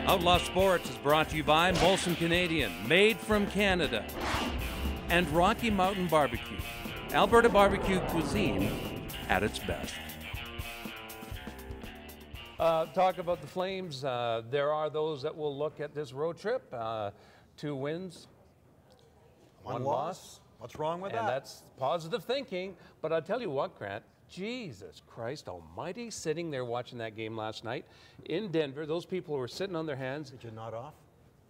Outlaw Sports is brought to you by Molson Canadian, made from Canada, and Rocky Mountain Barbecue, Alberta barbecue cuisine at its best. Talk about the Flames. There are those that will look at this road trip. 2 wins, 1 loss. What's wrong with that? And that's positive thinking. But I'll tell you what, Grant, Jesus Christ almighty, sitting there watching that game last night in Denver, those people were sitting on their hands. Did you nod off?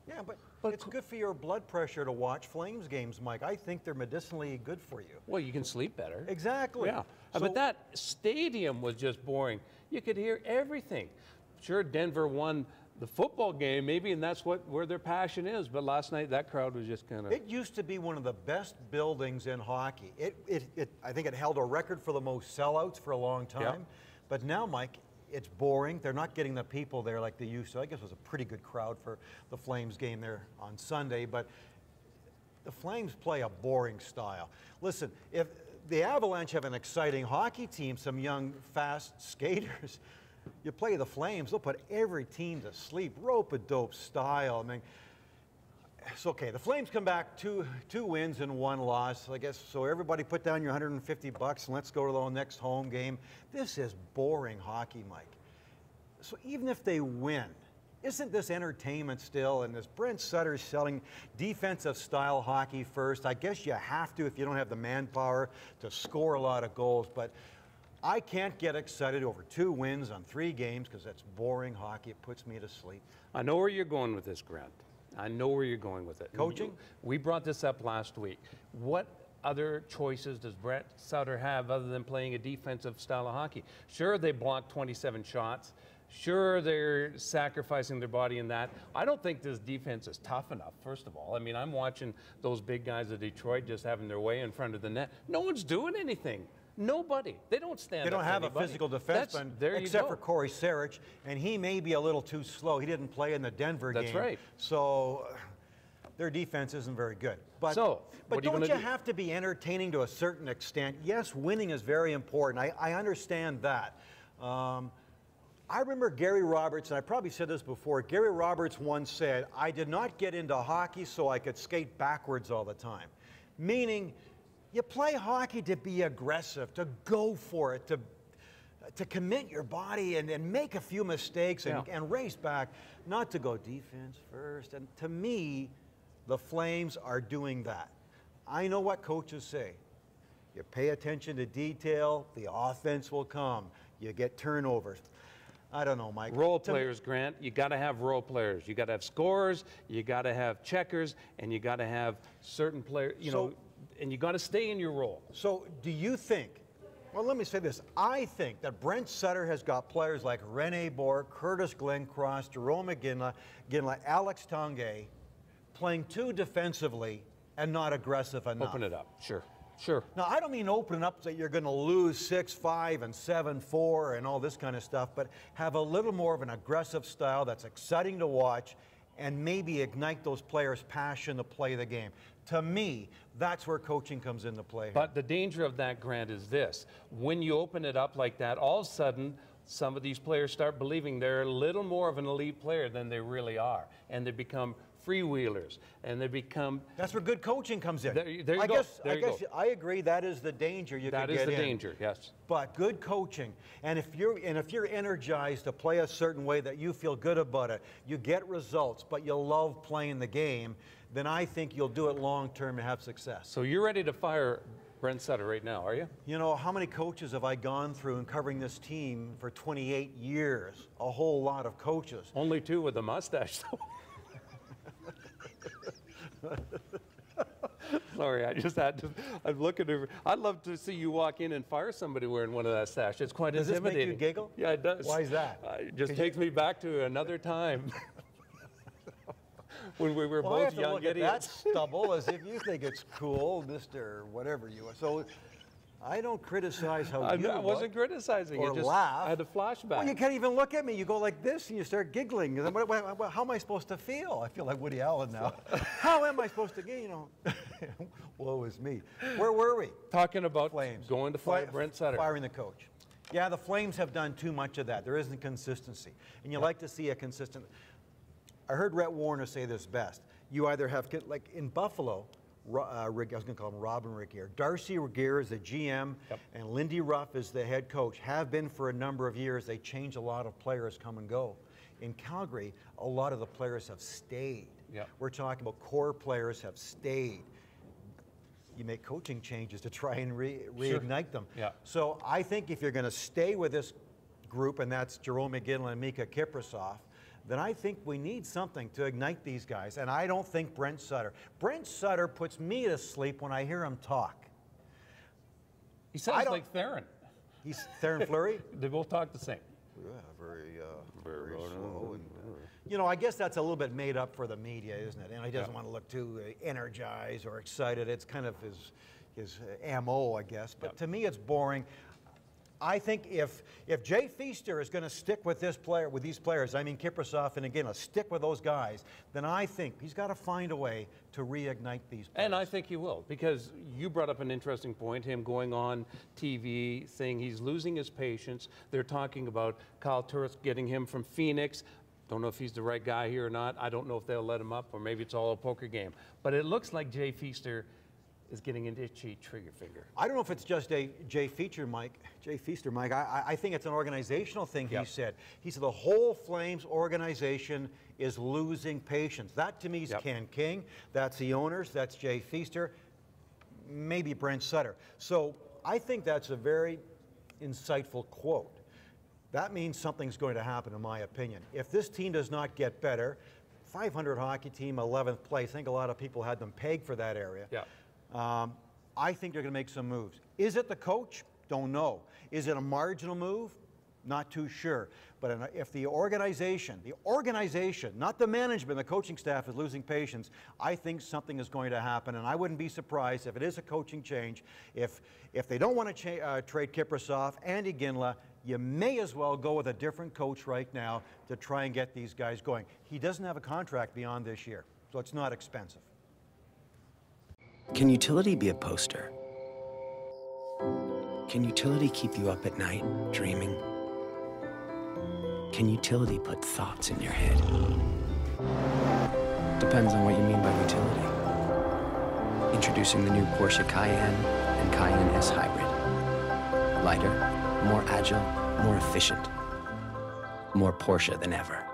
Yeah, but it's good for your blood pressure to watch Flames games, Mike. I think they're medicinally good for you. Well, you can sleep better. Exactly. Yeah. So, but that stadium was just boring. You could hear everything. Sure, Denver won the football game, maybe, and that's where their passion is. But last night, that crowd was just kind of... It used to be one of the best buildings in hockey. I think it held a record for the most sellouts for a long time. Yeah. But now, Mike, it's boring. They're not getting the people there like they used to. I guess it was a pretty good crowd for the Flames game there on Sunday. But the Flames play a boring style. Listen, if the Avalanche have an exciting hockey team, some young, fast skaters, you play the Flames, they'll put every team to sleep, rope-a-dope style. I mean, it's okay. The Flames come back two wins and 1 loss, I guess. So everybody put down your $150 and let's go to the next home game. This is boring hockey, Mike. So even if they win, isn't this entertainment still? And this Brent Sutter's selling defensive style hockey first. I guess you have to if you don't have the manpower to score a lot of goals. But I can't get excited over 2 wins on 3 games because that's boring hockey. It puts me to sleep. I know where you're going with this, Grant. I know where you're going with it. Coaching? We brought this up last week. What other choices does Brent Sutter have other than playing a defensive style of hockey? Sure, they blocked 27 shots. Sure, they're sacrificing their body in that. I don't think this defense is tough enough, first of all. I mean, I'm watching those big guys of Detroit just having their way in front of the net. No one's doing anything. Nobody. They don't stand up. They don't have a physical defenseman except for Corey Sarich, and he may be a little too slow. He didn't play in the Denver game. That's right. So their defense isn't very good. But don't you have to be entertaining to a certain extent? Yes, winning is very important. I understand that. I remember Gary Roberts, and I probably said this before, Gary Roberts once said, I did not get into hockey so I could skate backwards all the time. Meaning, you play hockey to be aggressive, to go for it, to commit your body and make a few mistakes and race back, not to go defense first. And to me, the Flames are doing that. I know what coaches say. You pay attention to detail, the offense will come. You get turnovers. I don't know, Mike. Role players, Grant. You got to have role players. You got to have scorers. You got to have checkers, and you got to have certain players. You know, and you got to stay in your role. So, do you think? Well, let me say this. I think that Brent Sutter has got players like Rene Bourque, Curtis Glencross, Jerome McGinley, Alex Tanguay, playing too defensively and not aggressive enough. Open it up. Sure. Sure. Now, I don't mean open up that you're going to lose 6-5 and 7-4 and all this kind of stuff, but have a little more of an aggressive style that's exciting to watch and maybe ignite those players' passion to play the game. To me, that's where coaching comes into play. But the danger of that, Grant, is this. When you open it up like that, all of a sudden, some of these players start believing they're a little more of an elite player than they really are, and they become freewheelers, and they become... That's where good coaching comes in. There you go. I guess I agree that is the danger you could get in. That is the danger, yes. But good coaching, and if you're energized to play a certain way that you feel good about it, you get results, but you love playing the game, then I think you'll do it long term and have success. So you're ready to fire Brent Sutter right now, are you? You know, how many coaches have I gone through in covering this team for 28 years? A whole lot of coaches. Only 2 with a mustache, though. Sorry, I just had to. I'm looking over. I'd love to see you walk in and fire somebody wearing one of that sash. It's quite intimidating. Does this make you giggle? Yeah, it does. Why is that? It just takes me back to another time when we were both young idiots. At that stubble as if you think it's cool, Mr. Whatever you are. So I don't criticize how you I wasn't criticizing. Or laugh. I had a flashback. Well, you can't even look at me. You go like this and you start giggling. How am I supposed to feel? I feel like Woody Allen now. How am I supposed to get, you know? Woe is me. Where were we? Talking about Flames. Going to fire Brent Sutter. Firing the coach. Yeah, the Flames have done too much of that. There isn't consistency. And you like to see a consistent... I heard Rhett Warner say this best. You either have, like in Buffalo, I was going to call him Robin Regier. Darcy Regier is the GM, and Lindy Ruff is the head coach. Have been for a number of years. They change a lot of players, come and go. In Calgary, a lot of the players have stayed. We're talking about core players have stayed. You make coaching changes to try and reignite them. So I think if you're going to stay with this group, and that's Jerome McGinley and Mika Kiprasov, then I think we need something to ignite these guys. And I don't think Brent Sutter. Brent Sutter puts me to sleep when I hear him talk. He sounds like Theron. He's Theron Fleury? They both talk the same. Yeah, very slow. And, you know, I guess that's a little bit made up for the media, isn't it? And he doesn't want to look too energized or excited. It's kind of his MO, I guess. But to me, it's boring. I think if Jay Feaster is going to stick with these players, I mean Kiprasov and again, stick with those guys, then I think he's got to find a way to reignite these players. And I think he will, because you brought up an interesting point, him going on TV saying he's losing his patience. They're talking about Kyle Turris getting him from Phoenix. Don't know if he's the right guy here or not. I don't know if they'll let him up, or maybe it's all a poker game. But it looks like Jay Feaster is getting an itchy trigger finger. I don't know if it's just Jay Feaster, Mike. I think it's an organizational thing. He said the whole Flames organization is losing patience. That to me is Ken King. That's the owners. That's Jay Feaster. Maybe Brent Sutter. So I think that's a very insightful quote. That means something's going to happen, in my opinion. If this team does not get better, 500 hockey team, 11th place. I think a lot of people had them pegged for that area. I think they're going to make some moves. Is it the coach? Don't know. Is it a marginal move? Not too sure. But if the organization, not the management, the coaching staff is losing patience, I think something is going to happen. And I wouldn't be surprised if it is a coaching change. If they don't want to trade Kiprasov and Iginla, you may as well go with a different coach right now to try and get these guys going. He doesn't have a contract beyond this year, so it's not expensive. Can utility be a poster? Can utility keep you up at night, dreaming? Can utility put thoughts in your head? Depends on what you mean by utility. Introducing the new Porsche Cayenne and Cayenne S Hybrid. Lighter, more agile, more efficient. More Porsche than ever.